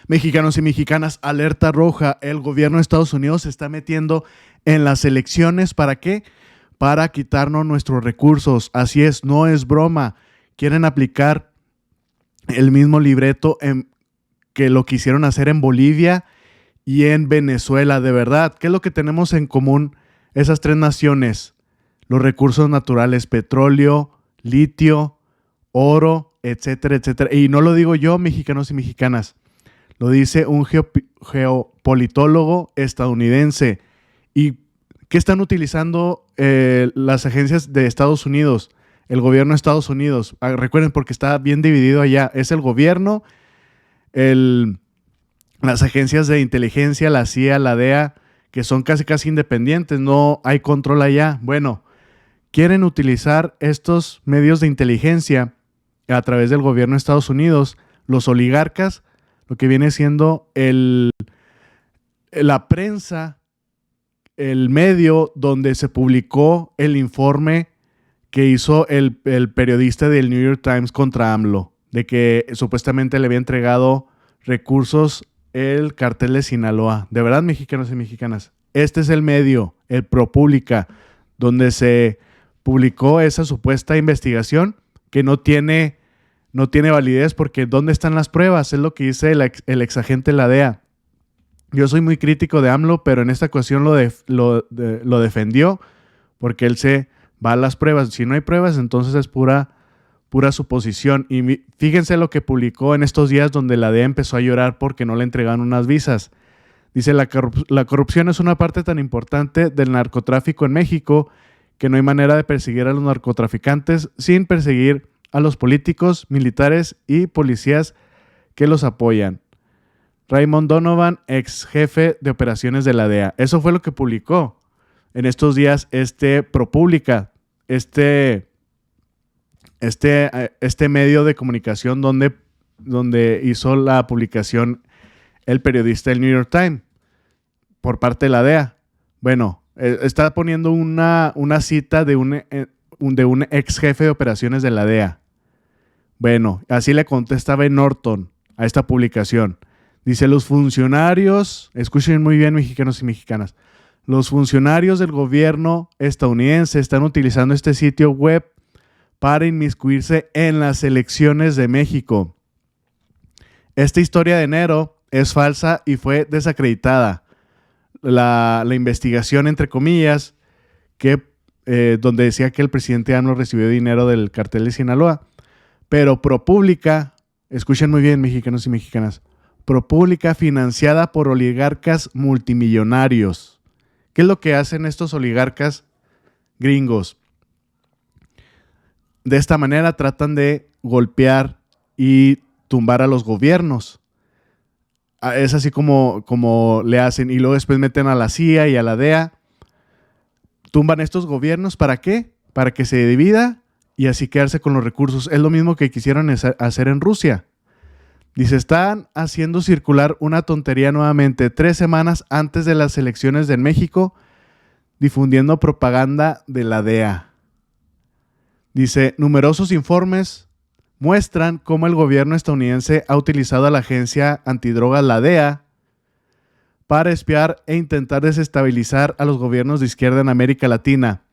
Mexicanos y mexicanas, alerta roja. El gobierno de Estados Unidos se está metiendo en las elecciones. ¿Para qué? Para quitarnos nuestros recursos. Así es, no es broma. Quieren aplicar el mismo libreto que lo quisieron hacer en Bolivia y en Venezuela. De verdad, ¿qué es lo que tenemos en común esas tres naciones? Los recursos naturales, petróleo, litio, oro, etcétera, etcétera. Y no lo digo yo, mexicanos y mexicanas. Lo dice un geopolitólogo estadounidense. ¿Y qué están utilizando las agencias de Estados Unidos? El gobierno de Estados Unidos. Recuerden, porque está bien dividido allá. Es el gobierno, las agencias de inteligencia, la CIA, la DEA, que son casi independientes. No hay control allá. Bueno, quieren utilizar estos medios de inteligencia a través del gobierno de Estados Unidos, los oligarcas, lo que viene siendo la prensa, el medio donde se publicó el informe que hizo el periodista del New York Times contra AMLO, de que supuestamente le había entregado recursos el cartel de Sinaloa. De verdad, mexicanos y mexicanas, este es el medio, el ProPublica, donde se publicó esa supuesta investigación que no tiene validez, porque ¿dónde están las pruebas? Es lo que dice el exagente de la DEA. Yo soy muy crítico de AMLO, pero en esta ocasión lo defendió, porque él se va a las pruebas. Si no hay pruebas, entonces es pura suposición. Y fíjense lo que publicó en estos días, donde la DEA empezó a llorar porque no le entregaron unas visas. Dice, la corrupción es una parte tan importante del narcotráfico en México que no hay manera de perseguir a los narcotraficantes sin perseguir a los políticos, militares y policías que los apoyan. Raymond Donovan, ex jefe de operaciones de la DEA. Eso fue lo que publicó en estos días ProPublica, este medio de comunicación donde hizo la publicación el periodista del New York Times por parte de la DEA. Bueno, está poniendo una cita de un ex jefe de operaciones de la DEA. Bueno, así le contesta Ben Norton a esta publicación. Dice, los funcionarios, escuchen muy bien, mexicanos y mexicanas, los funcionarios del gobierno estadounidense están utilizando este sitio web para inmiscuirse en las elecciones de México. Esta historia de enero es falsa y fue desacreditada. La investigación, entre comillas, donde decía que el presidente AMLO recibió dinero del cartel de Sinaloa. Pero ProPublica, escuchen muy bien, mexicanos y mexicanas, ProPublica financiada por oligarcas multimillonarios. ¿Qué es lo que hacen estos oligarcas gringos? De esta manera tratan de golpear y tumbar a los gobiernos. Es así como le hacen, y luego después meten a la CIA y a la DEA. Tumban estos gobiernos, ¿para qué? Para que se divida y así quedarse con los recursos. Es lo mismo que quisieron hacer en Rusia. Dice, están haciendo circular una tontería nuevamente 3 semanas antes de las elecciones de México, difundiendo propaganda de la DEA. Dice, numerosos informes muestran cómo el gobierno estadounidense ha utilizado a la agencia antidrogas, la DEA, para espiar e intentar desestabilizar a los gobiernos de izquierda en América Latina.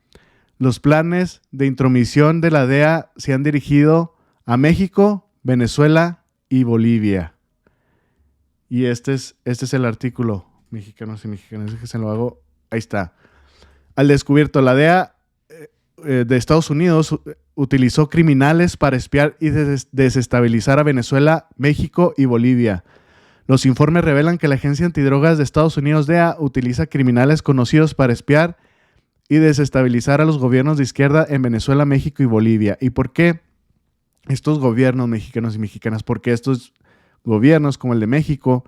Los planes de intromisión de la DEA se han dirigido a México, Venezuela y Bolivia. Y este es el artículo, mexicanos y mexicanas, que se lo hago. Ahí está. Al descubierto, la DEA de Estados Unidos utilizó criminales para espiar y desestabilizar a Venezuela, México y Bolivia. Los informes revelan que la agencia antidrogas de Estados Unidos, DEA, utiliza criminales conocidos para espiar y desestabilizar a los gobiernos de izquierda en Venezuela, México y Bolivia. ¿Y por qué estos gobiernos, mexicanos y mexicanas? Porque estos gobiernos, como el de México,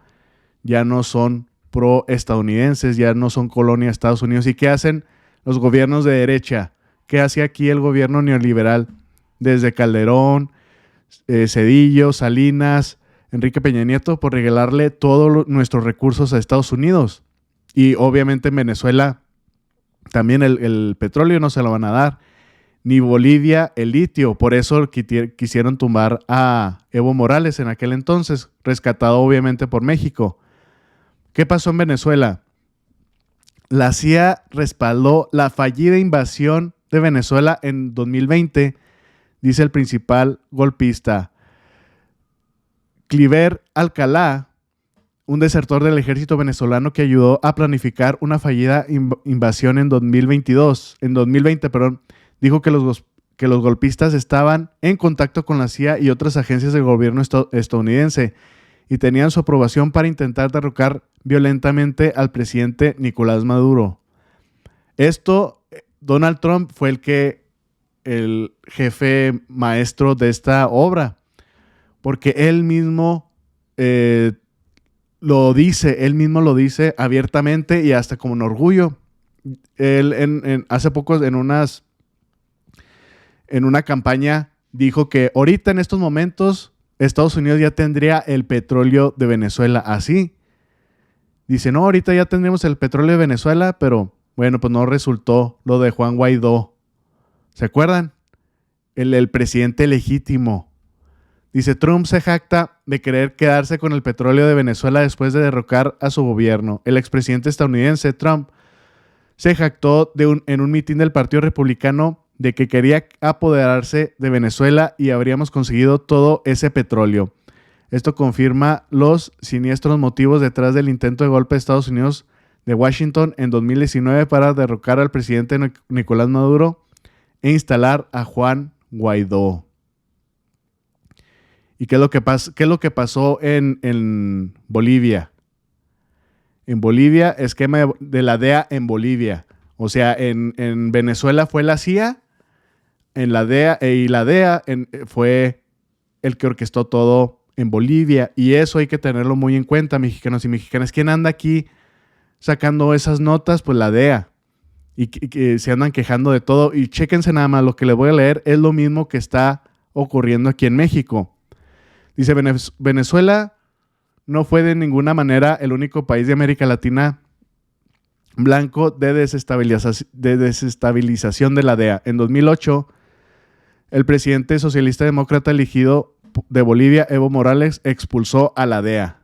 ya no son pro-estadounidenses, ya no son colonia de Estados Unidos. ¿Y qué hacen los gobiernos de derecha? ¿Qué hace aquí el gobierno neoliberal? Desde Calderón, Zedillo, Salinas, Enrique Peña Nieto, por regalarle todos nuestros recursos a Estados Unidos. Y obviamente en Venezuela también el petróleo no se lo van a dar, ni Bolivia el litio. Por eso quisieron tumbar a Evo Morales en aquel entonces, rescatado obviamente por México. ¿Qué pasó en Venezuela? La CIA respaldó la fallida invasión de Venezuela en 2020, dice el principal golpista. Cliver Alcalá, un desertor del ejército venezolano que ayudó a planificar una fallida invasión en 2020, dijo que los golpistas estaban en contacto con la CIA y otras agencias del gobierno estadounidense y tenían su aprobación para intentar derrocar violentamente al presidente Nicolás Maduro. Donald Trump fue el jefe maestro de esta obra, porque él mismo lo dice abiertamente y hasta como un orgullo. Él hace poco en una campaña dijo que ahorita en estos momentos Estados Unidos ya tendría el petróleo de Venezuela así. Dice, no, ahorita ya tendríamos el petróleo de Venezuela, pero bueno, pues no resultó lo de Juan Guaidó. ¿Se acuerdan? El presidente legítimo. Dice, Trump se jacta de querer quedarse con el petróleo de Venezuela después de derrocar a su gobierno. El expresidente estadounidense Trump se jactó en un mitin del Partido Republicano de que quería apoderarse de Venezuela y habríamos conseguido todo ese petróleo. Esto confirma los siniestros motivos detrás del intento de golpe de Estados Unidos de Washington en 2019 para derrocar al presidente Nicolás Maduro e instalar a Juan Guaidó. ¿Y qué es lo que pasó en Bolivia? En Bolivia, esquema de la DEA en Bolivia. O sea, en Venezuela fue la CIA, en la DEA, fue el que orquestó todo en Bolivia. Y eso hay que tenerlo muy en cuenta, mexicanos y mexicanas. ¿Quién anda aquí sacando esas notas? Pues la DEA. Y que se andan quejando de todo. Y chéquense nada más, lo que les voy a leer es lo mismo que está ocurriendo aquí en México. Dice, Venezuela no fue de ninguna manera el único país de América Latina blanco de desestabilización de la DEA. En 2008, el presidente socialista demócrata elegido de Bolivia, Evo Morales, expulsó a la DEA.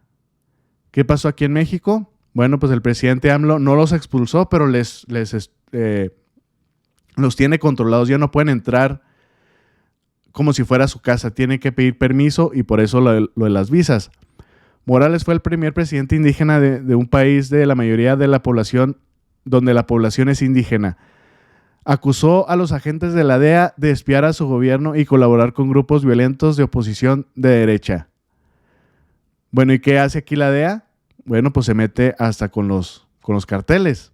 ¿Qué pasó aquí en México? Bueno, pues el presidente AMLO no los expulsó, pero los tiene controlados. Ya no pueden entrar como si fuera su casa. Tienen que pedir permiso y por eso lo de las visas. Morales fue el primer presidente indígena de un país de la mayoría de la población, donde la población es indígena. Acusó a los agentes de la DEA de espiar a su gobierno y colaborar con grupos violentos de oposición de derecha. Bueno, ¿y qué hace aquí la DEA? Bueno, pues se mete hasta con los carteles.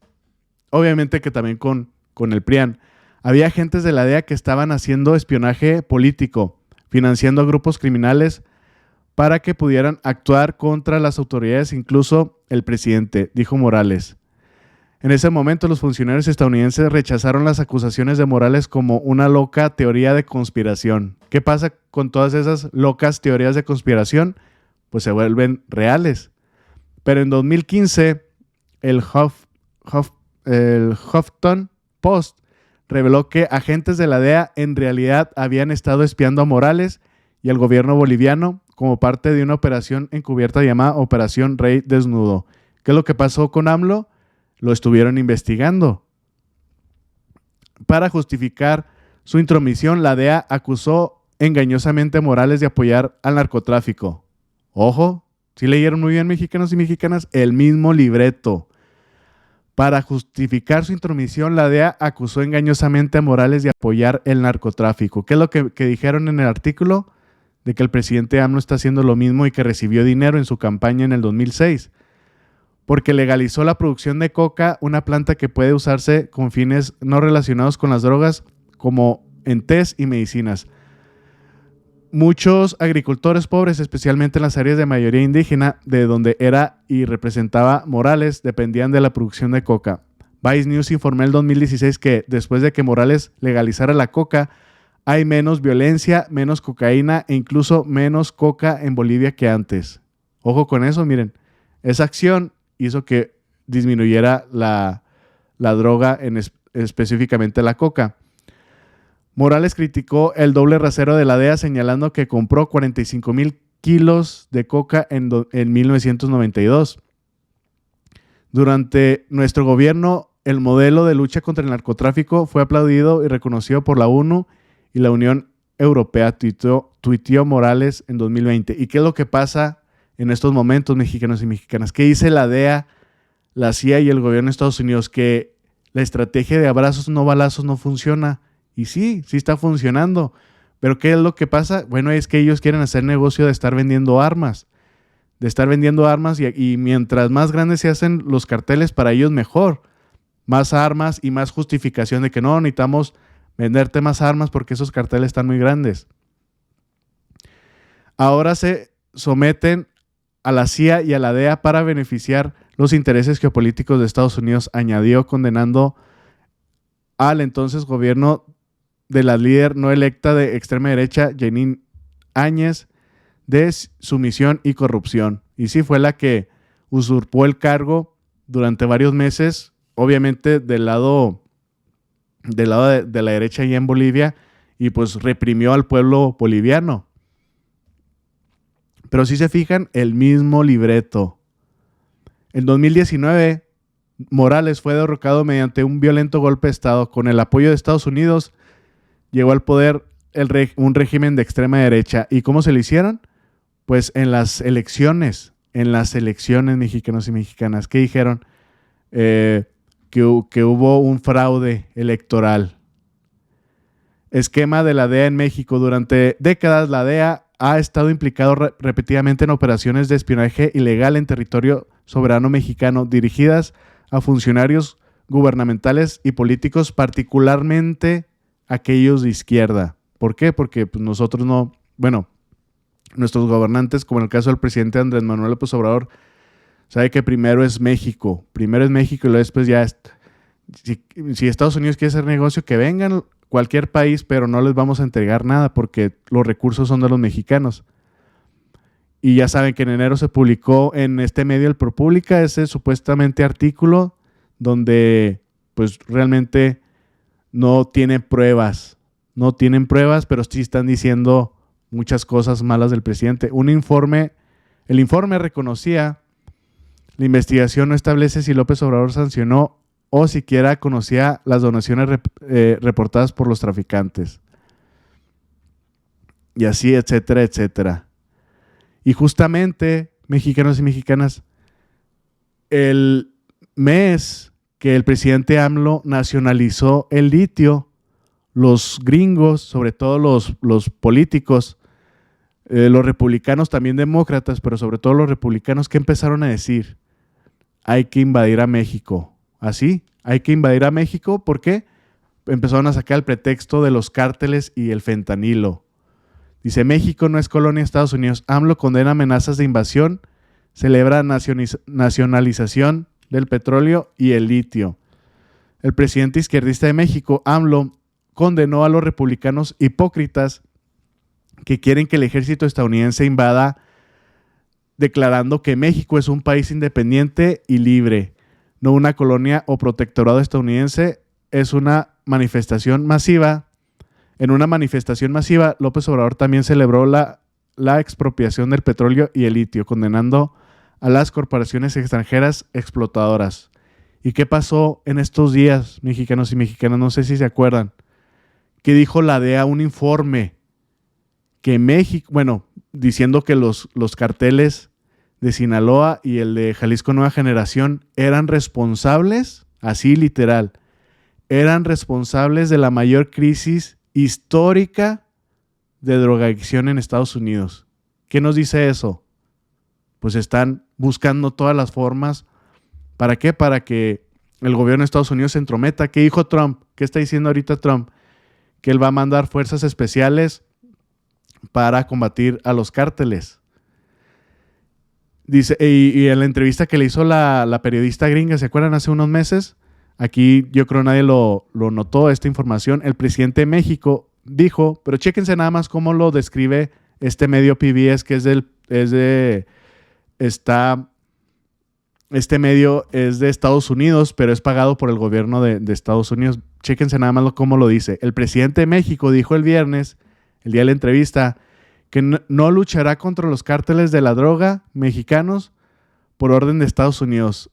Obviamente que también con el PRIAN. Había agentes de la DEA que estaban haciendo espionaje político, financiando a grupos criminales para que pudieran actuar contra las autoridades, incluso el presidente, dijo Morales. En ese momento, los funcionarios estadounidenses rechazaron las acusaciones de Morales como una loca teoría de conspiración. ¿Qué pasa con todas esas locas teorías de conspiración? Pues se vuelven reales. Pero en 2015, el Huffington Post reveló que agentes de la DEA en realidad habían estado espiando a Morales y al gobierno boliviano como parte de una operación encubierta llamada Operación Rey Desnudo. ¿Qué es lo que pasó con AMLO? Lo estuvieron investigando. Para justificar su intromisión, la DEA acusó engañosamente a Morales de apoyar al narcotráfico. Ojo, ¿sí leyeron muy bien, mexicanos y mexicanas? El mismo libreto. Para justificar su intromisión, la DEA acusó engañosamente a Morales de apoyar el narcotráfico. ¿Qué es lo que dijeron en el artículo? De que el presidente AMLO está haciendo lo mismo y que recibió dinero en su campaña en el 2006. Porque legalizó la producción de coca, una planta que puede usarse con fines no relacionados con las drogas, como en tés y medicinas. Muchos agricultores pobres, especialmente en las áreas de mayoría indígena, de donde era y representaba Morales, dependían de la producción de coca. Vice News informó en el 2016 que después de que Morales legalizara la coca, hay menos violencia, menos cocaína e incluso menos coca en Bolivia que antes. Ojo con eso, miren. Esa acción hizo que disminuyera la droga, específicamente la coca. Morales criticó el doble rasero de la DEA, señalando que compró 45,000 kilos de coca en 1992. Durante nuestro gobierno, el modelo de lucha contra el narcotráfico fue aplaudido y reconocido por la ONU y la Unión Europea, tuiteó Morales en 2020. ¿Y qué es lo que pasa en estos momentos, mexicanos y mexicanas? ¿Qué dice la DEA, la CIA y el gobierno de Estados Unidos? Que la estrategia de abrazos no balazos no funciona. Y sí está funcionando. Pero ¿qué es lo que pasa? Bueno, es que ellos quieren hacer negocio de estar vendiendo armas. Y mientras más grandes se hacen los carteles, para ellos mejor. Más armas y más justificación de que no, necesitamos venderte más armas porque esos carteles están muy grandes. Ahora se someten a la CIA y a la DEA para beneficiar los intereses geopolíticos de Estados Unidos, añadió, condenando al entonces gobierno de la líder no electa de extrema derecha, Jeanine Áñez, de sumisión y corrupción. Y sí fue la que usurpó el cargo durante varios meses, obviamente del lado de la derecha allá en Bolivia, y pues reprimió al pueblo boliviano. Pero si se fijan, el mismo libreto. En 2019, Morales fue derrocado mediante un violento golpe de Estado. Con el apoyo de Estados Unidos, llegó al poder un régimen de extrema derecha. ¿Y cómo se lo hicieron? Pues en las elecciones mexicanos y mexicanas. ¿Qué dijeron? Que hubo un fraude electoral. Esquema de la DEA en México. Durante décadas, la DEA ha estado implicado repetidamente en operaciones de espionaje ilegal en territorio soberano mexicano dirigidas a funcionarios gubernamentales y políticos, particularmente aquellos de izquierda. ¿Por qué? Porque pues, nuestros gobernantes, como en el caso del presidente Andrés Manuel López Obrador, sabe que primero es México y luego después ya si Estados Unidos quiere hacer negocio, que vengan cualquier país, pero no les vamos a entregar nada porque los recursos son de los mexicanos. Y ya saben que en enero se publicó en este medio, el ProPublica, ese supuestamente artículo donde pues realmente no tienen pruebas, pero sí están diciendo muchas cosas malas del presidente. El informe reconocía, la investigación no establece si López Obrador sancionó o siquiera conocía las donaciones reportadas por los traficantes. Y así, etcétera, etcétera. Y justamente, mexicanos y mexicanas, el mes que el presidente AMLO nacionalizó el litio, los gringos, sobre todo los políticos, los republicanos, también demócratas, pero sobre todo los republicanos, ¿qué empezaron a decir? Hay que invadir a México. Así, hay que invadir a México. ¿Por qué? Empezaron a sacar el pretexto de los cárteles y el fentanilo. Dice, México no es colonia de Estados Unidos. AMLO condena amenazas de invasión, celebra nacionalización del petróleo y el litio. El presidente izquierdista de México, AMLO, condenó a los republicanos hipócritas que quieren que el ejército estadounidense invada, declarando que México es un país independiente y libre, no una colonia o protectorado estadounidense. Es una manifestación masiva. En una manifestación masiva, López Obrador también celebró la expropiación del petróleo y el litio, condenando a las corporaciones extranjeras explotadoras. ¿Y qué pasó en estos días, mexicanos y mexicanas? No sé si se acuerdan. ¿Qué dijo la DEA? Un informe que México, diciendo que los carteles de Sinaloa y el de Jalisco Nueva Generación eran responsables, así literal, eran responsables de la mayor crisis histórica de drogadicción en Estados Unidos. ¿Qué nos dice eso? Pues están buscando todas las formas. ¿Para qué? Para que el gobierno de Estados Unidos se entrometa. ¿Qué dijo Trump? ¿Qué está diciendo ahorita Trump? Que él va a mandar fuerzas especiales para combatir a los cárteles. Dice, y en la entrevista que le hizo la periodista gringa, ¿se acuerdan? Hace unos meses, aquí yo creo nadie lo notó, esta información. El presidente de México dijo, pero chéquense nada más cómo lo describe este medio PBS, que está Este medio es de Estados Unidos, pero es pagado por el gobierno de Estados Unidos. Chéquense nada más cómo lo dice. El presidente de México dijo el viernes, el día de la entrevista, que no luchará contra los cárteles de la droga mexicanos por orden de Estados Unidos.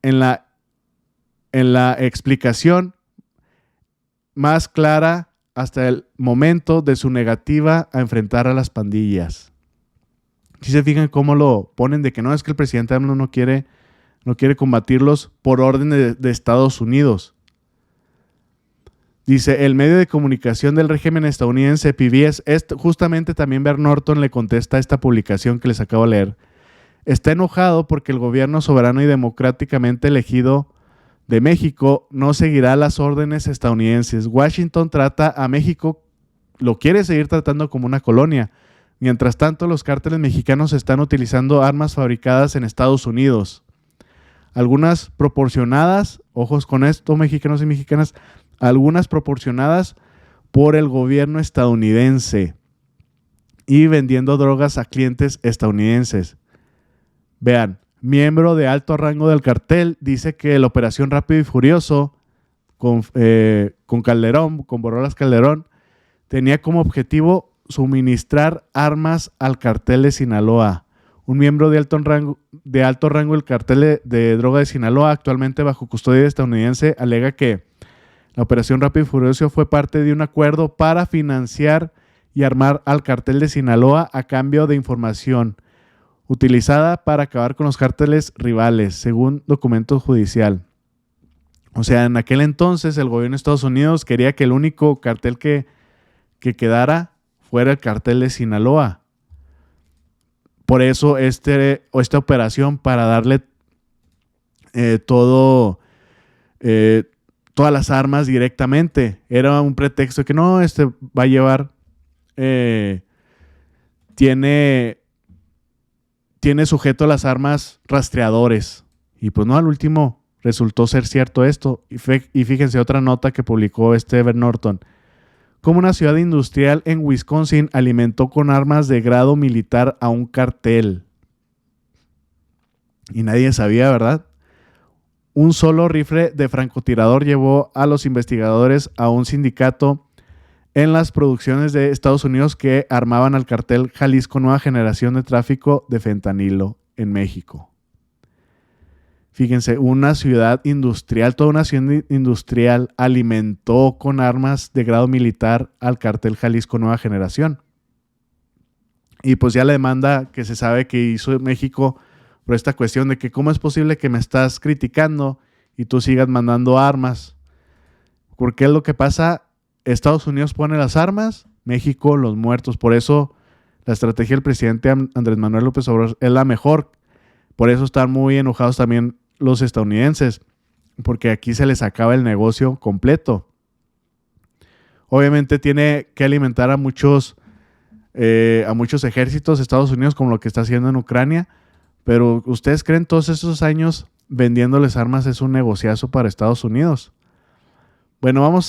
En la explicación más clara hasta el momento de su negativa a enfrentar a las pandillas. Si se fijan cómo lo ponen de que no, es que el presidente AMLO no quiere combatirlos por orden de Estados Unidos. Dice, el medio de comunicación del régimen estadounidense, PBS, justamente también Bert Norton le contesta a esta publicación que les acabo de leer. Está enojado porque el gobierno soberano y democráticamente elegido de México no seguirá las órdenes estadounidenses. Washington trata a México, lo quiere seguir tratando como una colonia. Mientras tanto, los cárteles mexicanos están utilizando armas fabricadas en Estados Unidos. Algunas proporcionadas, ojos con esto, mexicanos y mexicanas, algunas proporcionadas por el gobierno estadounidense y vendiendo drogas a clientes estadounidenses. Vean, miembro de alto rango del cartel dice que la operación Rápido y Furioso con Calderón, con Borolas Calderón, tenía como objetivo suministrar armas al cartel de Sinaloa. Un miembro de alto rango del cartel de droga de Sinaloa, actualmente bajo custodia estadounidense, alega que la operación Rápido y Furioso fue parte de un acuerdo para financiar y armar al cartel de Sinaloa a cambio de información utilizada para acabar con los cárteles rivales, según documento judicial. O sea, en aquel entonces el gobierno de Estados Unidos quería que el único cartel que quedara fuera el cartel de Sinaloa. Por eso esta operación, para darle todas las armas directamente, era un pretexto de que no, va a llevar, tiene sujeto a las armas rastreadores. Y pues no, al último resultó ser cierto esto. Y fíjense otra nota que publicó Bert Norton. Como una ciudad industrial en Wisconsin alimentó con armas de grado militar a un cartel. Y nadie sabía, ¿verdad? Un solo rifle de francotirador llevó a los investigadores a un sindicato en las producciones de Estados Unidos que armaban al cartel Jalisco Nueva Generación de Tráfico de Fentanilo en México. Fíjense, una ciudad industrial, toda una ciudad industrial alimentó con armas de grado militar al cartel Jalisco Nueva Generación. Y pues ya la demanda que se sabe que hizo México por esta cuestión de que cómo es posible que me estás criticando y tú sigas mandando armas. Porque es lo que pasa, Estados Unidos pone las armas, México los muertos. Por eso la estrategia del presidente Andrés Manuel López Obrador es la mejor. Por eso están muy enojados también los estadounidenses, porque aquí se les acaba el negocio completo. Obviamente tiene que alimentar a muchos ejércitos de Estados Unidos, como lo que está haciendo en Ucrania, pero ¿ustedes creen todos esos años vendiéndoles armas es un negociazo para Estados Unidos? Bueno,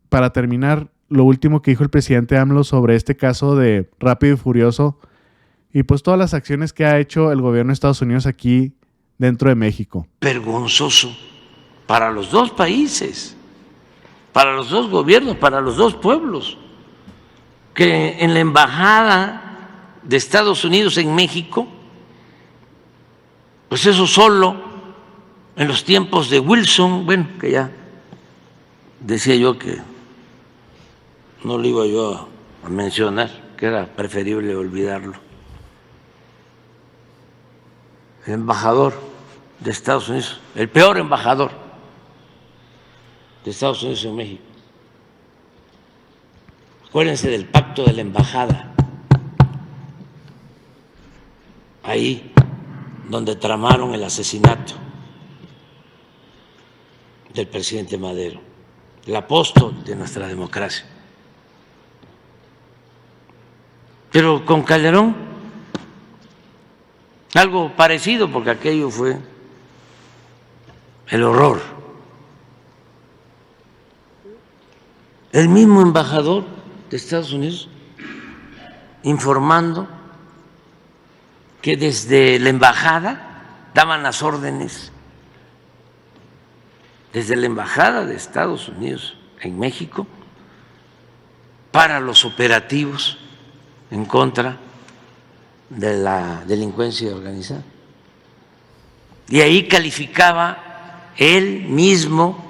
para terminar, lo último que dijo el presidente AMLO sobre este caso de Rápido y Furioso y pues todas las acciones que ha hecho el gobierno de Estados Unidos aquí dentro de México. Vergonzoso para los dos países, para los dos gobiernos, para los dos pueblos, que en la embajada de Estados Unidos en México, pues eso solo en los tiempos de Wilson, bueno, que ya decía yo que no lo iba yo a mencionar, que era preferible olvidarlo. El embajador de Estados Unidos, el peor embajador de Estados Unidos en México. Acuérdense del pacto de la embajada, ahí donde tramaron el asesinato del presidente Madero, el apóstol de nuestra democracia. Pero con Calderón, algo parecido, porque aquello fue el horror. El mismo embajador de Estados Unidos informando que desde la embajada daban las órdenes desde la Embajada de Estados Unidos en México para los operativos en contra de la delincuencia organizada. Y ahí calificaba él mismo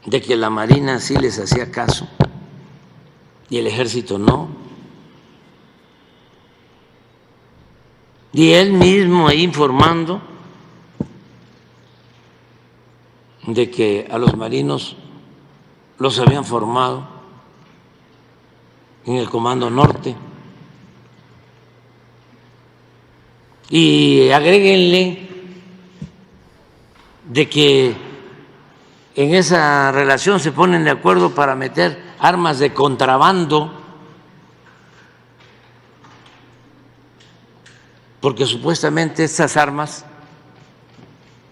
de que la Marina sí les hacía caso y el Ejército no. Y él mismo ahí informando de que a los marinos los habían formado en el Comando Norte. Y agréguenle de que en esa relación se ponen de acuerdo para meter armas de contrabando, porque supuestamente estas armas,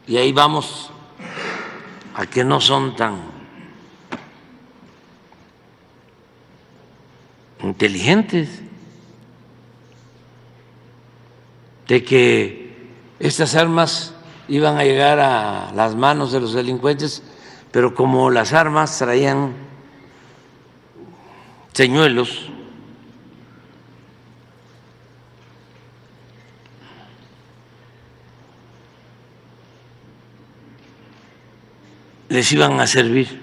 y ahí vamos a que no son tan inteligentes, de que estas armas iban a llegar a las manos de los delincuentes, pero como las armas traían señuelos, les iban a servir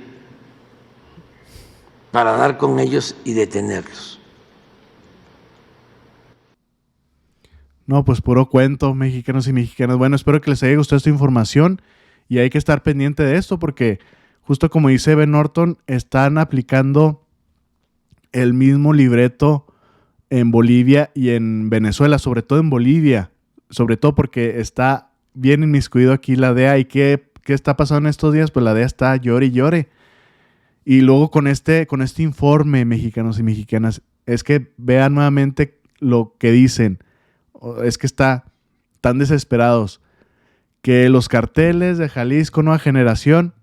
para dar con ellos y detenerlos. No, pues puro cuento, mexicanos y mexicanas. Bueno, espero que les haya gustado esta información y hay que estar pendiente de esto porque justo como dice Ben Norton, están aplicando el mismo libreto en Bolivia y en Venezuela, sobre todo en Bolivia, sobre todo porque está bien inmiscuido aquí la DEA. ¿Y qué está pasando en estos días? Pues la DEA está llore y llore. Y luego con este informe, mexicanos y mexicanas, es que vean nuevamente lo que dicen. Es que están tan desesperados que los carteles de Jalisco Nueva Generación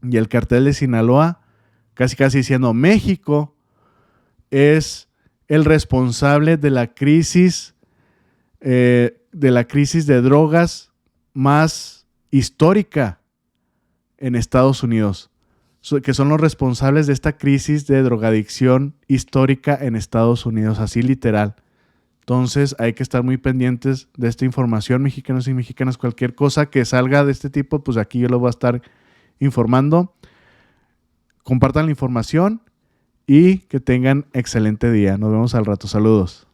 y el cartel de Sinaloa, casi diciendo México es el responsable de la crisis de drogas más histórica en Estados Unidos, que son los responsables de esta crisis de drogadicción histórica en Estados Unidos, así literal. Entonces hay que estar muy pendientes de esta información, mexicanos y mexicanas. Cualquier cosa que salga de este tipo, pues aquí yo lo voy a estar informando. Compartan la información y que tengan excelente día. Nos vemos al rato. Saludos.